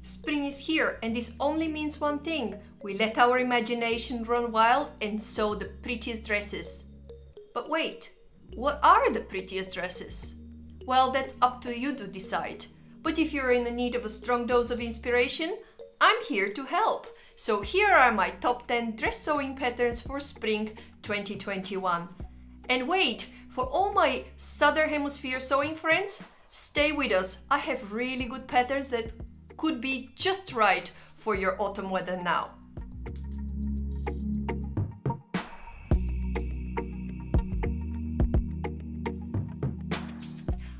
Spring is here, and this only means one thing. We let our imagination run wild and sew the prettiest dresses. But wait, what are the prettiest dresses? Well, that's up to you to decide. But if you're in need of a strong dose of inspiration, I'm here to help. So here are my top 10 dress sewing patterns for spring 2021. And wait, for all my Southern Hemisphere sewing friends, stay with us. I have really good patterns that could be just right for your autumn weather now.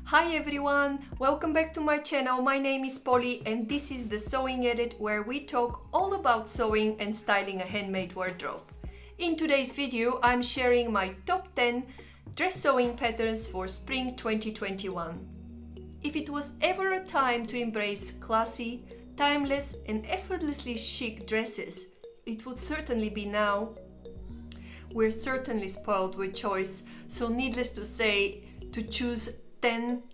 Hi everyone, welcome back to my channel. My name is Polly and this is the Sewing Edit, where we talk all about sewing and styling a handmade wardrobe. In today's video, I'm sharing my top 10 dress sewing patterns for spring 2021. If it was ever a time to embrace classy, timeless and effortlessly chic dresses, it would certainly be now. We're certainly spoiled with choice, so needless to say, to choose 10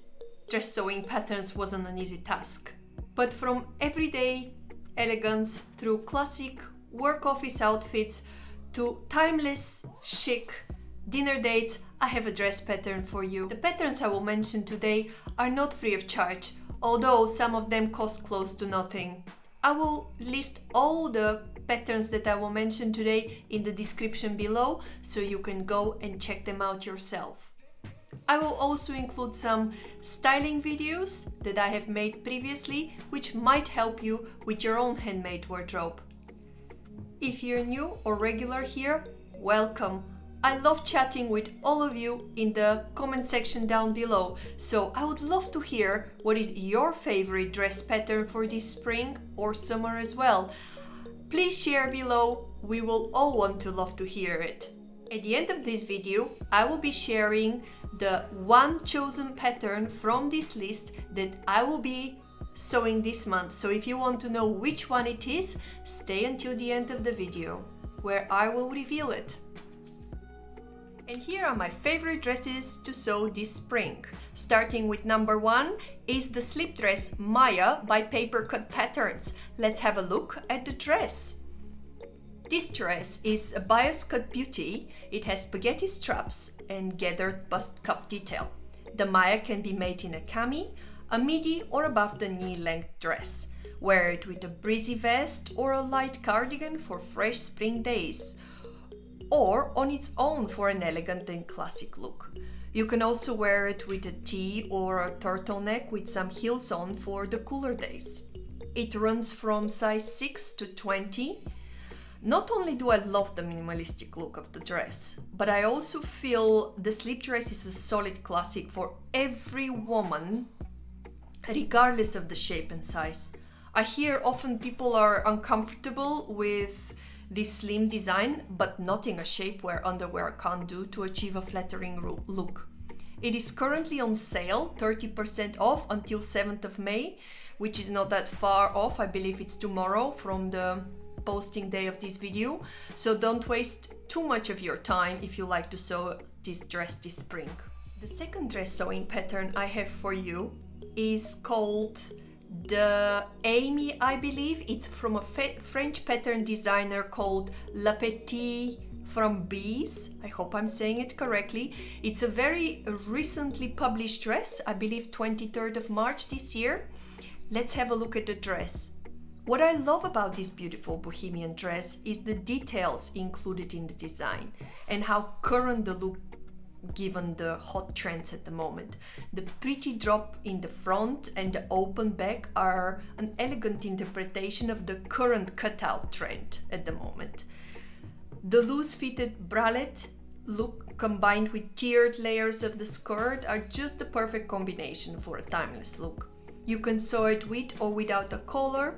dress sewing patterns wasn't an easy task. But from everyday elegance through classic work office outfits to timeless chic dinner dates, I have a dress pattern for you. The patterns I will mention today are not free of charge, although some of them cost close to nothing. I will list all the patterns that I will mention today in the description below, so you can go and check them out yourself. I will also include some styling videos that I have made previously, which might help you with your own handmade wardrobe. If you're new or regular here, welcome. I love chatting with all of you in the comment section down below, so I would love to hear what is your favorite dress pattern for this spring or summer as well. Please share below, we will all want to love to hear it. At the end of this video, I will be sharing the one chosen pattern from this list that I will be sewing this month. So if you want to know which one it is, stay until the end of the video, where I will reveal it. And here are my favorite dresses to sew this spring. Starting with number 1 is the slip dress Maya by Paper Cut Patterns. Let's have a look at the dress. This dress is a bias cut beauty. It has spaghetti straps and gathered bust cup detail. The Maya can be made in a cami, a midi or above the knee length dress. Wear it with a breezy vest or a light cardigan for fresh spring days, or on its own for an elegant and classic look. You can also wear it with a tee or a turtleneck with some heels on for the cooler days. It runs from size 6 to 20. Not only do I love the minimalistic look of the dress, but I also feel the slip dress is a solid classic for every woman, regardless of the shape and size. I hear often people are uncomfortable with this slim design, but not in a shape where underwear can't do to achieve a flattering look. It is currently on sale, 30% off until 7th of May, which is not that far off. I believe it's tomorrow from the posting day of this video. So don't waste too much of your time if you like to sew this dress this spring. The second dress sewing pattern I have for you is called the Amy, I believe. It's from a French pattern designer called La Petite from Bees. I hope I'm saying it correctly. It's a very recently published dress, I believe 23rd of March this year. Let's have a look at the dress. What I love about this beautiful bohemian dress is the details included in the design and how current the look given the hot trends at the moment. The pretty drop in the front and the open back are an elegant interpretation of the current cutout trend at the moment. The loose-fitted bralette look combined with tiered layers of the skirt are just the perfect combination for a timeless look. You can sew it with or without a collar,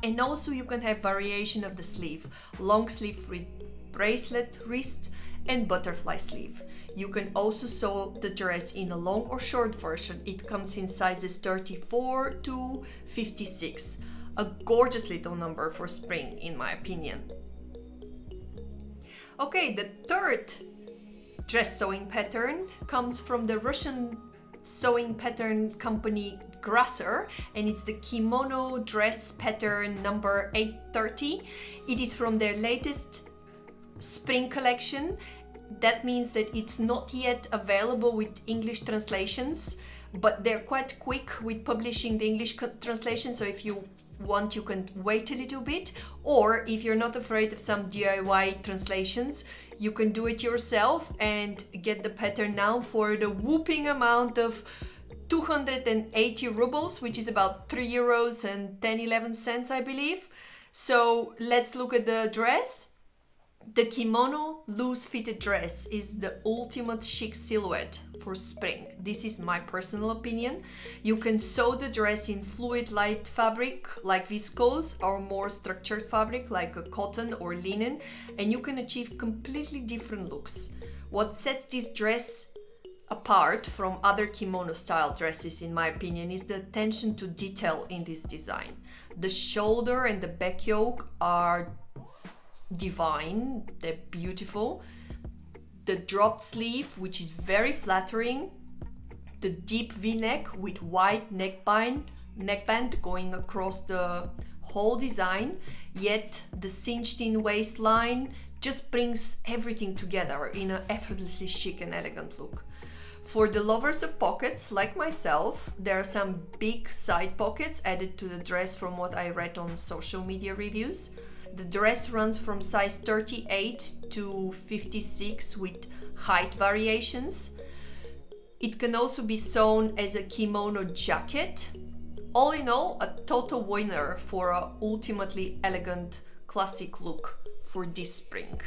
and also you can have variation of the sleeve, long sleeve with bracelet, wrist and butterfly sleeve. You can also sew the dress in a long or short version. It comes in sizes 34 to 56. A gorgeous little number for spring, in my opinion. Okay, the third dress sewing pattern comes from the Russian sewing pattern company Grasser, and it's the Kimono dress pattern number 830. It is from their latest spring collection. That means that it's not yet available with English translations, but they're quite quick with publishing the English translation, so if you want, you can wait a little bit, or if you're not afraid of some DIY translations, you can do it yourself and get the pattern now for the whooping amount of 280 rubles, which is about 3 euros and 11 cents, I believe. So let's look at the dress. The kimono loose fitted dress is the ultimate chic silhouette for spring. This is my personal opinion. You can sew the dress in fluid light fabric like viscose or more structured fabric like a cotton or linen, and you can achieve completely different looks. What sets this dress apart from other kimono style dresses, in my opinion, is the attention to detail in this design. The shoulder and the back yoke are divine, they're beautiful. The dropped sleeve, which is very flattering. The deep v-neck with wide neckband going across the whole design, yet the cinched in waistline just brings everything together in an effortlessly chic and elegant look. For the lovers of pockets like myself, there are some big side pockets added to the dress from what I read on social media reviews. The dress runs from size 38 to 56 with height variations. It can also be sewn as a kimono jacket. All in all, a total winner for an ultimately elegant classic look for this spring.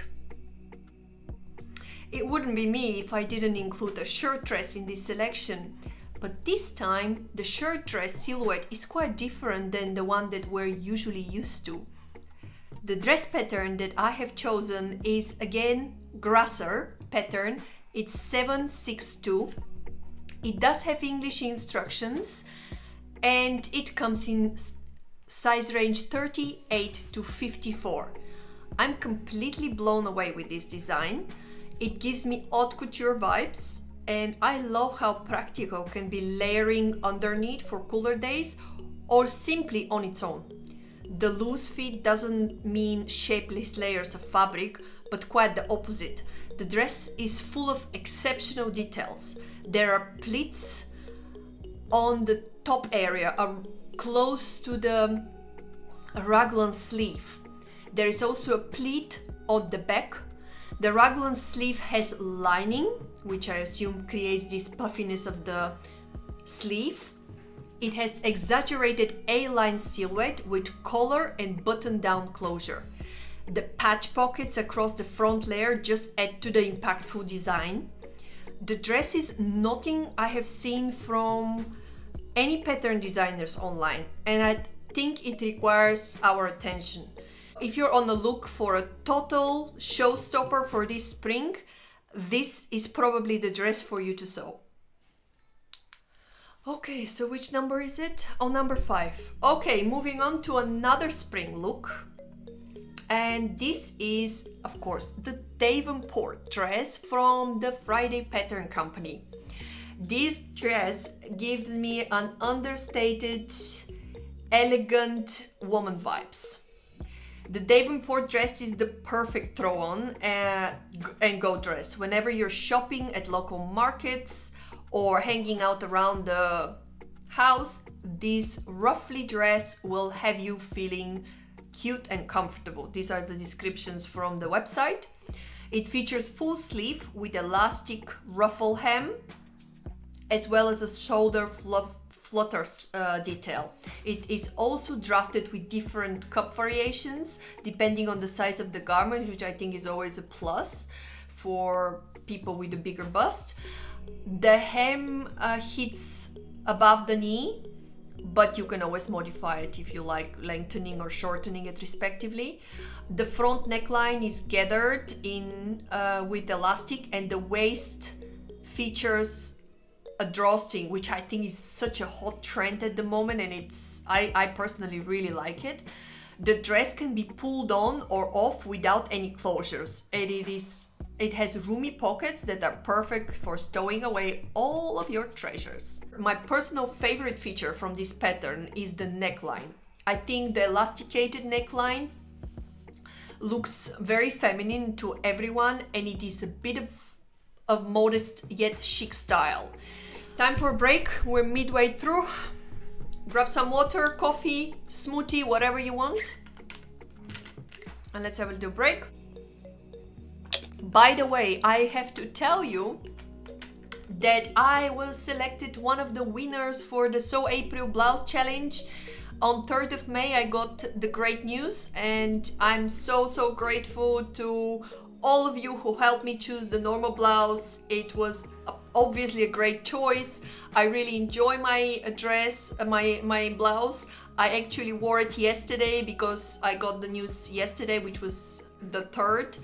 It wouldn't be me if I didn't include a shirt dress in this selection, but this time the shirt dress silhouette is quite different than the one that we're usually used to. The dress pattern that I have chosen is again Grasser pattern. It's 762. It does have English instructions and it comes in size range 38 to 54. I'm completely blown away with this design. It gives me haute couture vibes, and I love how practical can be layering underneath for cooler days or simply on its own. The loose fit doesn't mean shapeless layers of fabric, but quite the opposite. The dress is full of exceptional details. There are pleats on the top area, close to the raglan sleeve. There is also a pleat on the back. The raglan sleeve has lining, which I assume creates this puffiness of the sleeve. It has exaggerated A-line silhouette with collar and button-down closure. The patch pockets across the front layer just add to the impactful design. The dress is nothing I have seen from any pattern designers online, and I think it requires our attention. If you're on the look for a total showstopper for this spring, this is probably the dress for you to sew. Okay, so which number is it? Oh, number 5. Okay, moving on to another spring look. And this is, of course, the Davenport dress from the Friday Pattern Company. This dress gives me an understated, elegant woman vibes. The Davenport dress is the perfect throw-on and go dress whenever you're shopping at local markets or hanging out around the house. This roughly dress will have you feeling cute and comfortable. These are the descriptions from the website. It features full sleeve with elastic ruffle hem, as well as a shoulder flutters detail. It is also drafted with different cup variations depending on the size of the garment, which I think is always a plus for people with a bigger bust. The hem hits above the knee, but you can always modify it if you like lengthening or shortening it respectively. The front neckline is gathered in with elastic, and the waist features a drawstring, which I think is such a hot trend at the moment, and I personally really like it. The dress can be pulled on or off without any closures, and it is It has roomy pockets that are perfect for stowing away all of your treasures. My personal favorite feature from this pattern is the neckline. I think the elasticated neckline looks very feminine to everyone, and it is a bit of a modest yet chic style. Time for a break. We're midway through. Grab some water, coffee, smoothie, whatever you want. And let's have a little break. By the way, I have to tell you that I was selected one of the winners for the Sew April Blouse Challenge. On 3rd of May I got the great news, and I'm so grateful to all of you who helped me choose the Norma Blouse. It was obviously a great choice. I really enjoy my dress, my blouse. I actually wore it yesterday because I got the news yesterday, which was the 3rd,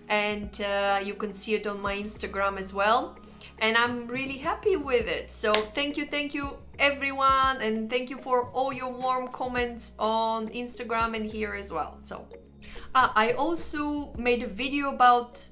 and you can see it on my Instagram as well. And I'm really happy with it. So thank you everyone, and thank you for all your warm comments on Instagram and here as well. So I also made a video about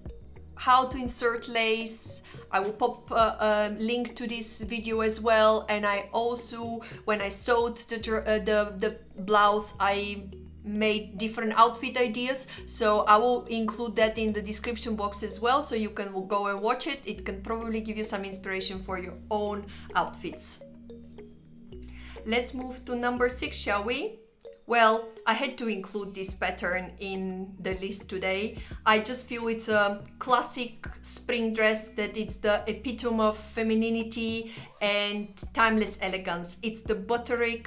how to insert lace. I will pop a link to this video as well. And I also, when I sewed the blouse, I made different outfit ideas, so I will include that in the description box as well, so you can go and watch it. It can probably give you some inspiration for your own outfits. Let's move to number 6, shall we? Well, I had to include this pattern in the list today. I just feel it's a classic spring dress, that it's the epitome of femininity and timeless elegance. It's the Butterick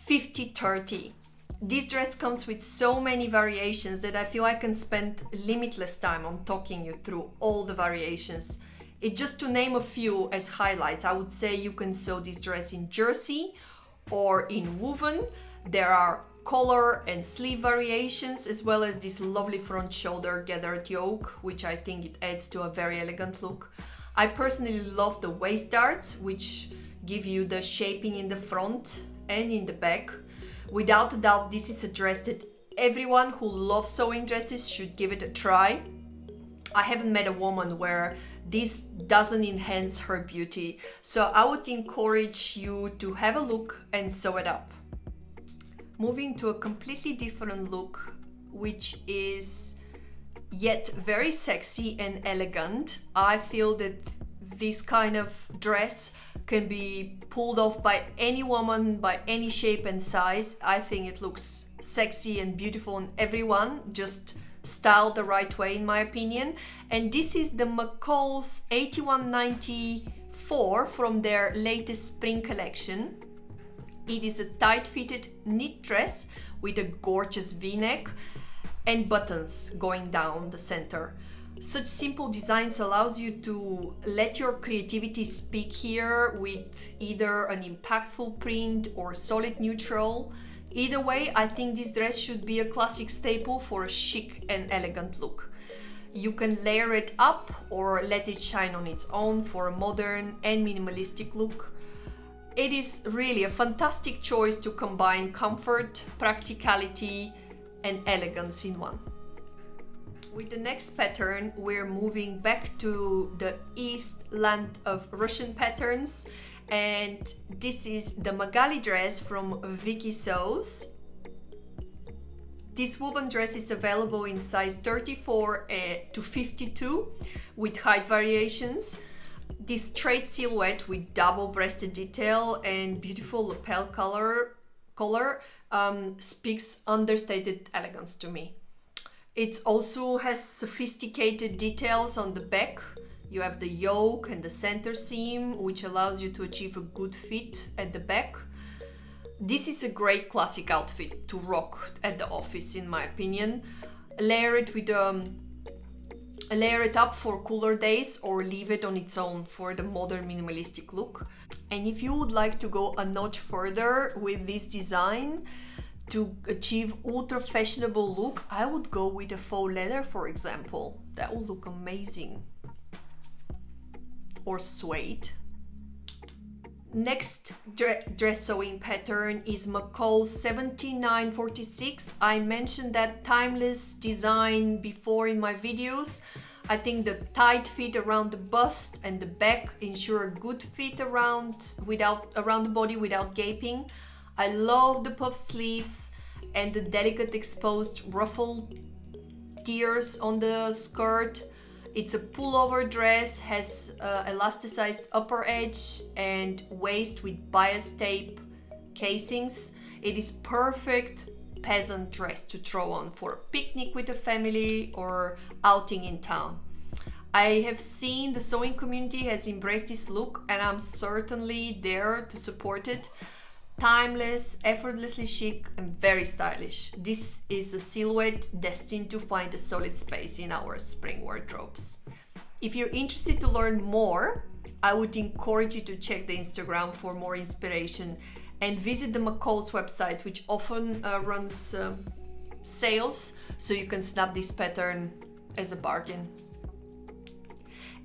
50-30. This dress comes with so many variations that I feel I can spend limitless time on talking you through all the variations. Just to name a few as highlights, I would say you can sew this dress in jersey or in woven. There are collar and sleeve variations, as well as this lovely front shoulder gathered yoke, which I think it adds to a very elegant look. I personally love the waist darts, which give you the shaping in the front and in the back. Without a doubt, this is a dress that everyone who loves sewing dresses should give it a try. I haven't met a woman where this doesn't enhance her beauty, so I would encourage you to have a look and sew it up. Moving to a completely different look, which is yet very sexy and elegant. I feel that this kind of dress can be pulled off by any woman, by any shape and size. I think it looks sexy and beautiful on everyone, just styled the right way in my opinion. And this is the Mccall's 8194 from their latest spring collection. It is a tight-fitted knit dress with a gorgeous v-neck and buttons going down the center. Such simple designs allows you to let your creativity speak here with either an impactful print or solid neutral. Either way, I think this dress should be a classic staple for a chic and elegant look. You can layer it up or let it shine on its own for a modern and minimalistic look. It is really a fantastic choice to combine comfort, practicality, and elegance in one. With the next pattern, we're moving back to the East land of Russian patterns, and this is the Magali dress from Vicky Sews. This woven dress is available in size 34 to 52 with height variations. This straight silhouette with double-breasted detail and beautiful lapel collar speaks understated elegance to me. It also has sophisticated details on the back. You have the yoke and the center seam, which allows you to achieve a good fit at the back. This is a great classic outfit to rock at the office, in my opinion. Layer it up for cooler days or leave it on its own for the modern minimalistic look. And if you would like to go a notch further with this design to achieve ultra fashionable look, I would go with a faux leather, for example. That would look amazing. Or suede. Next dress sewing pattern is Mccall's 7946. I mentioned that timeless design before in my videos. I think the tight fit around the bust and the back ensure a good fit around the body without gaping. I love the puff sleeves and the delicate exposed ruffle tiers on the skirt. It's a pullover dress, has elasticized upper edge and waist with bias tape casings. It is perfect peasant dress to throw on for a picnic with a family or outing in town. I have seen the sewing community has embraced this look and I'm certainly there to support it. Timeless, effortlessly chic and very stylish. This is a silhouette destined to find a solid space in our spring wardrobes. If you're interested to learn more, I would encourage you to check the Instagram for more inspiration and visit the Mccall's website, which often runs sales, so you can snap this pattern as a bargain.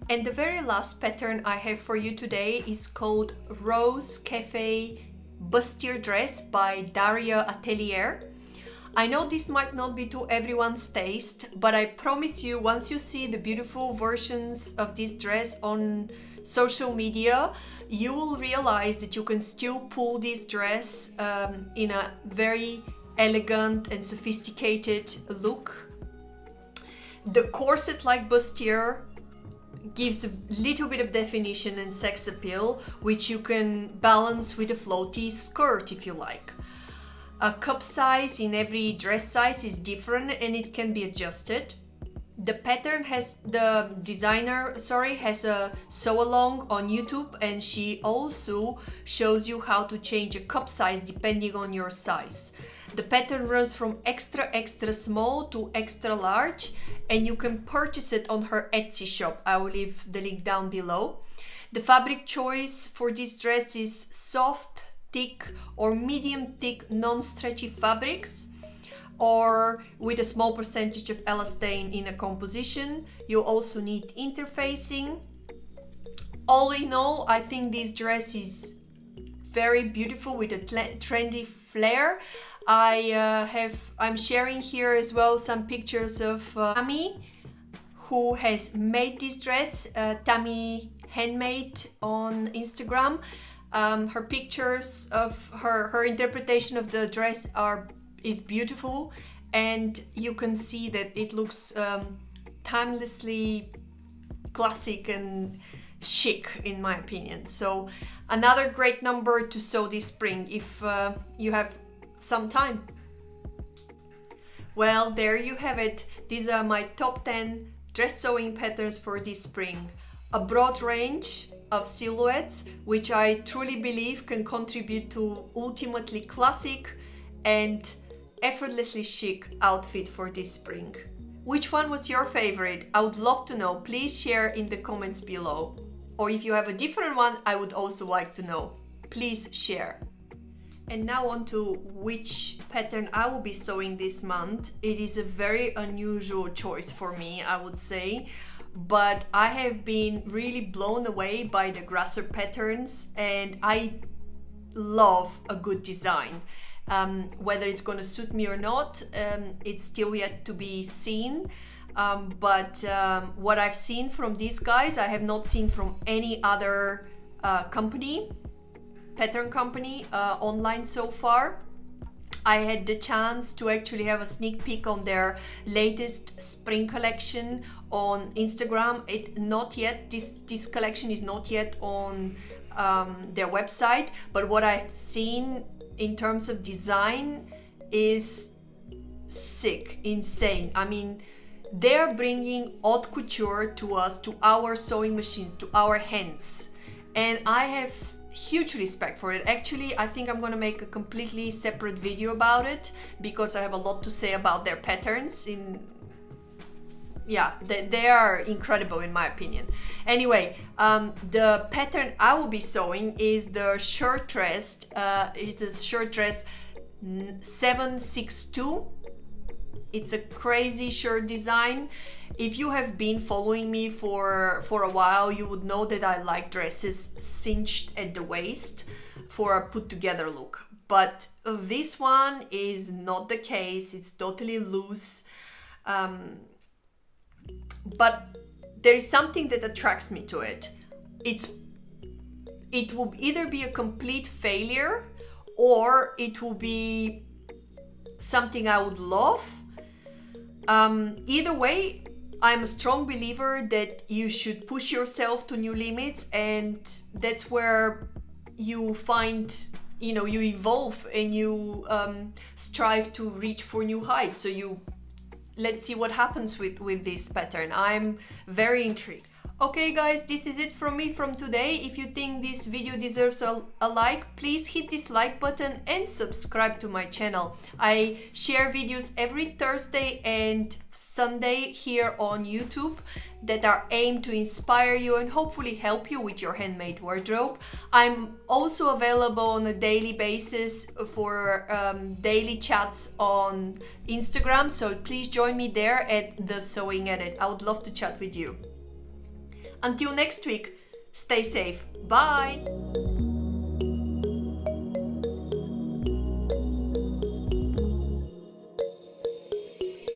And the very last pattern I have for you today is called Rose Cafe Bustier Dress by Daria Atelier. I know this might not be to everyone's taste, but I promise you, once you see the beautiful versions of this dress on social media, you will realize that you can still pull this dress in a very elegant and sophisticated look. The corset-like bustier gives a little bit of definition and sex appeal, which you can balance with a floaty skirt if you like. A cup size in every dress size is different and it can be adjusted. The pattern has, the designer, has a sew along on YouTube, and she also shows you how to change a cup size depending on your size. The pattern runs from extra small to extra large, and you can purchase it on her Etsy shop. I will leave the link down below. The fabric choice for this dress is soft, thick or medium thick non-stretchy fabrics, or with a small percentage of elastane in a composition. You also need interfacing. All in all, I think this dress is very beautiful with a trendy flair. I'm sharing here as well some pictures of Tammy, who has made this dress, Tammy Handmade on Instagram. Her pictures of her interpretation of the dress is beautiful, and you can see that it looks timelessly classic and chic in my opinion. So another great number to sew this spring if you have some time. Well, there you have it. These are my top 10 dress sewing patterns for this spring. A broad range of silhouettes, which I truly believe can contribute to ultimately classic and effortlessly chic outfit for this spring. Which one was your favorite? I would love to know. Please share in the comments below. Or if you have a different one, I would also like to know. Please share. And now on to which pattern I will be sewing this month. It is a very unusual choice for me, I would say, but I have been really blown away by the grasser patterns, and I love a good design. Whether it's going to suit me or not, it's still yet to be seen. But what I've seen from these guys, I have not seen from any other pattern company online so far. I had the chance to actually have a sneak peek on their latest spring collection on Instagram. This collection is not yet on their website, but what I've seen in terms of design is sick, insane. I mean, they're bringing haute couture to us, to our sewing machines, to our hands, and I have huge respect for it. Actually, I think I'm gonna make a completely separate video about it because I have a lot to say about their patterns. They are incredible in my opinion. Anyway, the pattern I will be sewing is the shirt dress. It is shirt dress 762. It's a crazy shirt design. If you have been following me for a while, you would know that I like dresses cinched at the waist for a put together look. But this one is not the case. It's totally loose. But there is something that attracts me to it. It will either be a complete failure or it will be something I would love. Either way, I'm a strong believer that you should push yourself to new limits, and that's where you find, you know, you evolve and you strive to reach for new heights. So let's see what happens with this pattern. I'm very intrigued. Okay guys, this is it from me from today. If you think this video deserves a like, please hit this like button and subscribe to my channel. I share videos every Thursday and Sunday here on YouTube that are aimed to inspire you and hopefully help you with your handmade wardrobe. I'm also available on a daily basis for daily chats on Instagram, so please join me there at The Sewing Edit. I would love to chat with you. Until next week, stay safe. Bye!